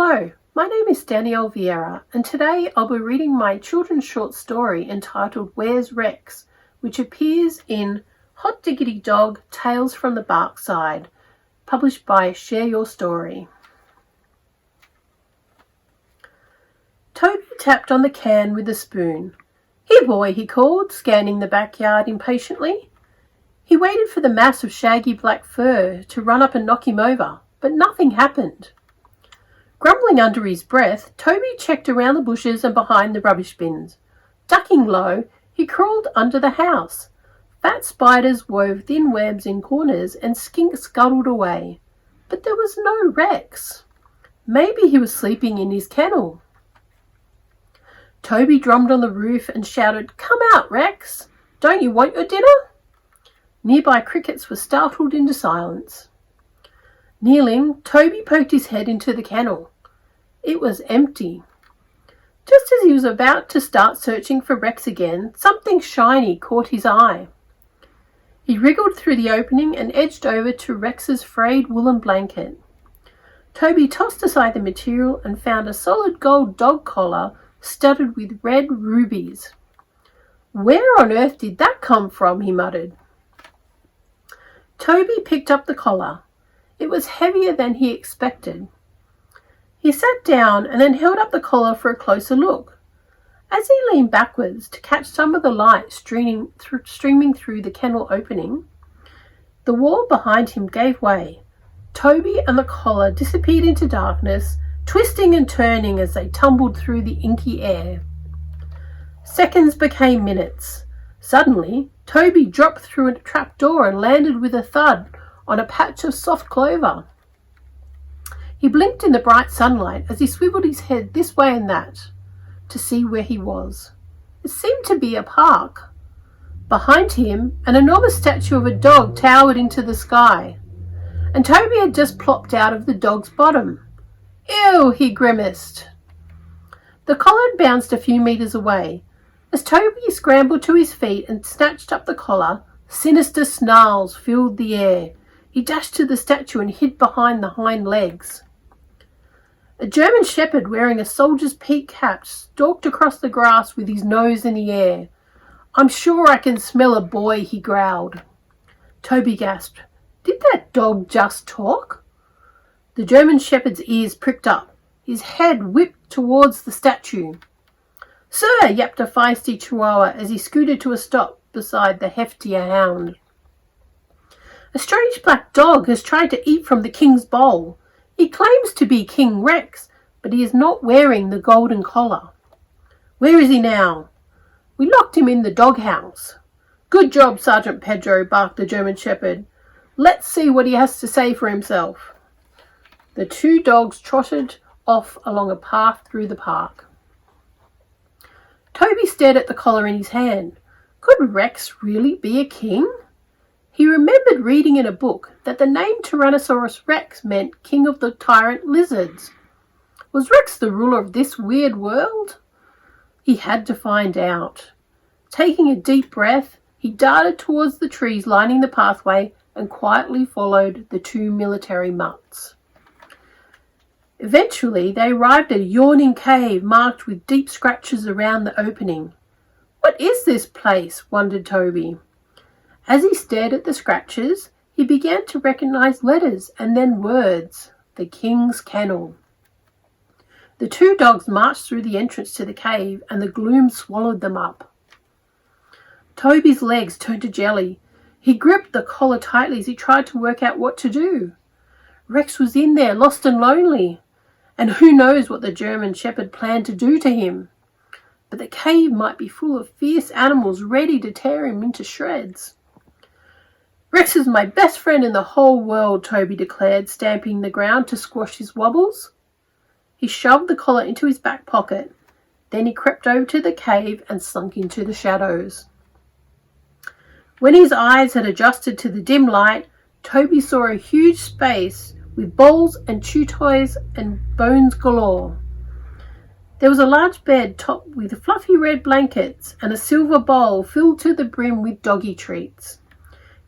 Hello, my name is Danielle Vieira, and today I'll be reading my children's short story entitled Where's Rex, which appears in Hot Diggety Dog, Tales from the Bark Side, published by Share Your Story. Toby tapped on the can with a spoon. "Here, boy," he called, scanning the backyard impatiently. He waited for the mass of shaggy black fur to run up and knock him over, but nothing happened. Grumbling under his breath, Toby checked around the bushes and behind the rubbish bins. Ducking low, he crawled under the house. Fat spiders wove thin webs in corners and skinks scuttled away. But there was no Rex. Maybe he was sleeping in his kennel. Toby drummed on the roof and shouted, "Come out, Rex! Don't you want your dinner?" Nearby crickets were startled into silence. Kneeling, Toby poked his head into the kennel. It was empty. Just as he was about to start searching for Rex again, something shiny caught his eye. He wriggled through the opening and edged over to Rex's frayed woolen blanket. Toby tossed aside the material and found a solid gold dog collar studded with red rubies. "Where on earth did that come from?" he muttered. Toby picked up the collar. It was heavier than he expected. He sat down and then held up the collar for a closer look. As he leaned backwards to catch some of the light streaming through the kennel opening, the wall behind him gave way. Toby and the collar disappeared into darkness, twisting and turning as they tumbled through the inky air. Seconds became minutes. Suddenly, Toby dropped through a trapdoor and landed with a thud on a patch of soft clover. He blinked in the bright sunlight as he swiveled his head this way and that to see where he was. It seemed to be a park. Behind him, an enormous statue of a dog towered into the sky, and Toby had just plopped out of the dog's bottom. "Ew," he grimaced. The collar bounced a few meters away. As Toby scrambled to his feet and snatched up the collar, sinister snarls filled the air. He dashed to the statue and hid behind the hind legs. A German shepherd wearing a soldier's peak cap stalked across the grass with his nose in the air. "I'm sure I can smell a boy," he growled. Toby gasped. Did that dog just talk? The German shepherd's ears pricked up. His head whipped towards the statue. "Sir," yapped a feisty chihuahua as he scooted to a stop beside the heftier hound. "A strange black dog has tried to eat from the king's bowl. He claims to be King Rex, but he is not wearing the golden collar." "Where is he now?" "We locked him in the doghouse." "Good job, Sergeant Pedro," barked the German shepherd. "Let's see what he has to say for himself." The two dogs trotted off along a path through the park. Toby stared at the collar in his hand. Could Rex really be a king? He remembered reading in a book that the name Tyrannosaurus Rex meant king of the tyrant lizards. Was Rex the ruler of this weird world? He had to find out. Taking a deep breath, he darted towards the trees lining the pathway and quietly followed the two military mutts. Eventually, they arrived at a yawning cave marked with deep scratches around the opening. "What is this place?" wondered Toby. As he stared at the scratches, he began to recognize letters and then words. The King's Kennel. The two dogs marched through the entrance to the cave and the gloom swallowed them up. Toby's legs turned to jelly. He gripped the collar tightly as he tried to work out what to do. Rex was in there, lost and lonely, and who knows what the German shepherd planned to do to him. But the cave might be full of fierce animals ready to tear him into shreds. "Rex is my best friend in the whole world," Toby declared, stamping the ground to squash his wobbles. He shoved the collar into his back pocket. Then he crept over to the cave and slunk into the shadows. When his eyes had adjusted to the dim light, Toby saw a huge space with bowls and chew toys and bones galore. There was a large bed topped with fluffy red blankets and a silver bowl filled to the brim with doggy treats.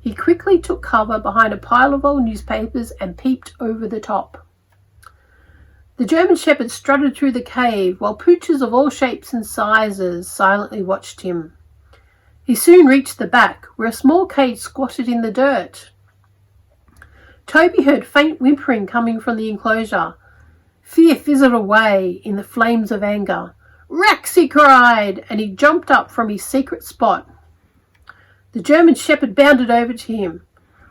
He quickly took cover behind a pile of old newspapers and peeped over the top. The German Shepherd strutted through the cave while pooches of all shapes and sizes silently watched him. He soon reached the back, where a small cage squatted in the dirt. Toby heard faint whimpering coming from the enclosure. Fear fizzled away in the flames of anger. "Rex!" he cried, and he jumped up from his secret spot. The German Shepherd bounded over to him.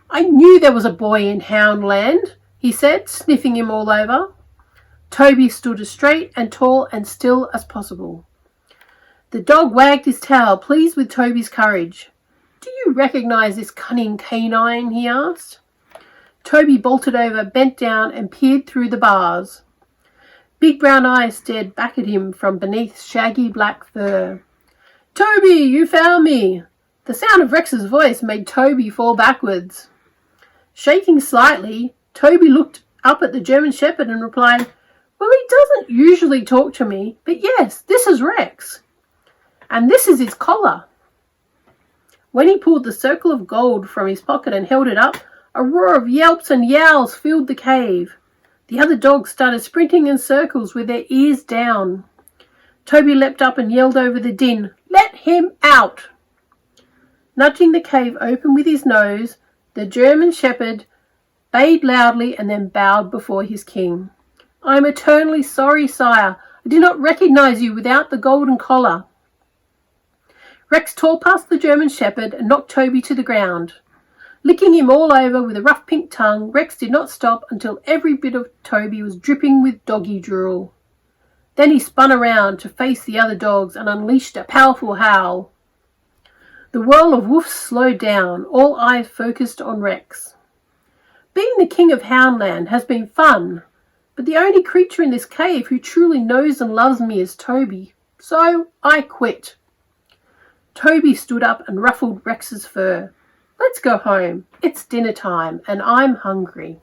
"I knew there was a boy in Houndland," he said, sniffing him all over. Toby stood as straight and tall and still as possible. The dog wagged his tail, pleased with Toby's courage. "Do you recognize this cunning canine?" he asked. Toby bolted over, bent down, and peered through the bars. Big brown eyes stared back at him from beneath shaggy black fur. "Toby, you found me!" The sound of Rex's voice made Toby fall backwards. Shaking slightly, Toby looked up at the German Shepherd and replied, "Well, he doesn't usually talk to me, but yes, this is Rex. And this is his collar." When he pulled the circle of gold from his pocket and held it up, a roar of yelps and yowls filled the cave. The other dogs started sprinting in circles with their ears down. Toby leapt up and yelled over the din, "Let him out!" Nudging the cave open with his nose, the German Shepherd bayed loudly and then bowed before his king. "I am eternally sorry, sire. I did not recognize you without the golden collar." Rex tore past the German Shepherd and knocked Toby to the ground. Licking him all over with a rough pink tongue, Rex did not stop until every bit of Toby was dripping with doggy drool. Then he spun around to face the other dogs and unleashed a powerful howl. The whirl of woofs slowed down, all eyes focused on Rex. "Being the king of Houndland has been fun, but the only creature in this cave who truly knows and loves me is Toby, so I quit." Toby stood up and ruffled Rex's fur. "Let's go home. It's dinner time and I'm hungry."